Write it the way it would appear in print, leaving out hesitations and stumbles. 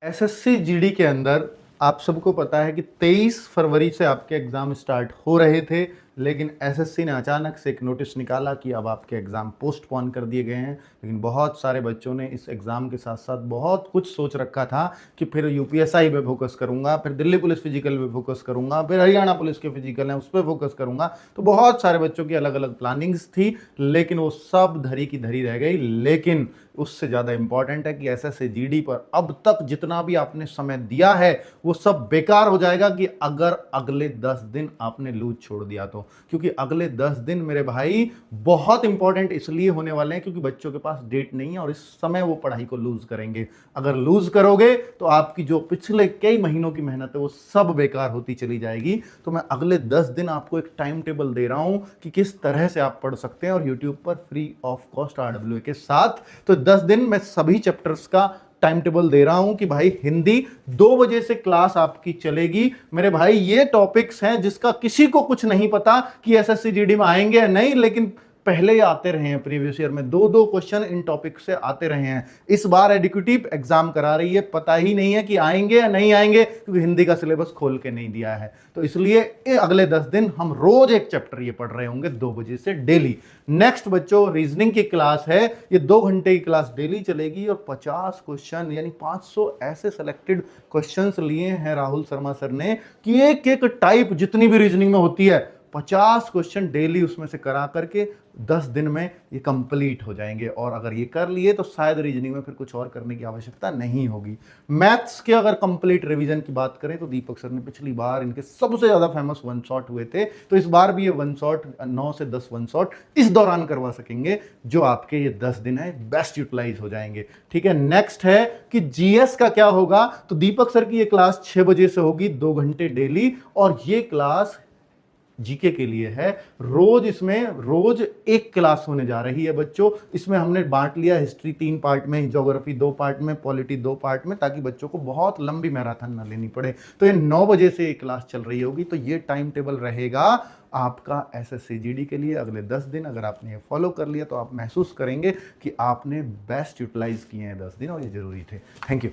SSC GD के अंदर आप सबको पता है कि 23 फरवरी से आपके एग्ज़ाम स्टार्ट हो रहे थे, लेकिन एसएससी ने अचानक से एक नोटिस निकाला कि अब आपके एग्ज़ाम पोस्टपोन कर दिए गए हैं। लेकिन बहुत सारे बच्चों ने इस एग्ज़ाम के साथ साथ बहुत कुछ सोच रखा था कि फिर यूपीएसआई पे फोकस करूंगा, फिर दिल्ली पुलिस फिजिकल पे फोकस करूंगा, फिर हरियाणा पुलिस के फिजिकल हैं उस पर फोकस करूंगा। तो बहुत सारे बच्चों की अलग अलग प्लानिंग्स थी, लेकिन वो सब धरी की धरी रह गई। लेकिन उससे ज़्यादा इंपॉर्टेंट है कि एसएससी जीडी पर अब तक जितना भी आपने समय दिया है वो सब बेकार हो जाएगा कि अगर अगले 10 दिन आपने लूज छोड़ दिया तो। क्योंकि अगले 10 दिन मेरे भाई बहुत इंपॉर्टेंट इसलिए होने वाले हैं क्योंकि बच्चों के पास डेट नहीं है और इस समय वो पढ़ाई को लूज करेंगे। अगर लूज करोगे तो आपकी जो पिछले कई महीनों की मेहनत है वो सब बेकार होती चली जाएगी। तो मैं अगले 10 दिन आपको एक टाइम टेबल दे रहा हूं कि किस तरह से आप पढ़ सकते हैं और यूट्यूब पर फ्री ऑफ कॉस्ट RWA के साथ। तो 10 दिन मैं सभी चैप्टर्स का टाइम टेबल दे रहा हूं कि भाई हिंदी 2 बजे से क्लास आपकी चलेगी। मेरे भाई ये टॉपिक्स हैं जिसका किसी को कुछ नहीं पता कि एसएससी जीडी में आएंगे या नहीं, लेकिन पहले ही आते रहे हैं। प्रीवियस ईयर में 2-2 क्वेश्चन इन टॉपिक से आते रहे हैं। इस बार एडुकेटिव एग्जाम करा रही है, पता ही नहीं है कि आएंगे या नहीं आएंगे क्योंकि हिंदी का सिलेबस खोल के नहीं दिया है। तो इसलिए अगले 10 दिन हम रोज एक चैप्टर ये पढ़ रहे होंगे 2 बजे से डेली। नेक्स्ट बच्चों रीजनिंग की क्लास है, ये 2 घंटे की क्लास डेली चलेगी और 50 क्वेश्चन यानी 500 ऐसे सेलेक्टेड क्वेश्चंस लिए हैं राहुल शर्मा सर ने कि एक एक टाइप जितनी भी रीजनिंग में होती है 50 क्वेश्चन डेली उसमें से करा करके 10 दिन में ये कंप्लीट हो जाएंगे। और अगर ये कर लिए तो शायद रीजनिंग में फिर कुछ और करने की आवश्यकता नहीं होगी। मैथ्स के अगर कंप्लीट रिवीजन की बात करें तो दीपक सर ने पिछली बार इनके सबसे ज्यादा फेमस वन शॉट हुए थे, तो इस बार भी ये वन शॉट 9 से 10 वन शॉट इस दौरान करवा सकेंगे जो आपके ये 10 दिन है बेस्ट यूटिलाइज हो जाएंगे। ठीक है, नेक्स्ट है कि जीएस का क्या होगा। तो दीपक सर की ये क्लास 6 बजे से होगी 2 घंटे डेली और ये क्लास जीके के लिए है। रोज एक क्लास होने जा रही है बच्चों। इसमें हमने बांट लिया हिस्ट्री 3 पार्ट में, ज्योग्राफी 2 पार्ट में, पॉलिटी 2 पार्ट में, ताकि बच्चों को बहुत लंबी मैराथन ना लेनी पड़े। तो ये 9 बजे से ये क्लास चल रही होगी। तो ये टाइम टेबल रहेगा आपका एसएससी जीडी के लिए अगले 10 दिन। अगर आपने ये फॉलो कर लिया तो आप महसूस करेंगे कि आपने बेस्ट यूटिलाइज किए हैं 10 दिन और ये जरूरी थे। Thank you.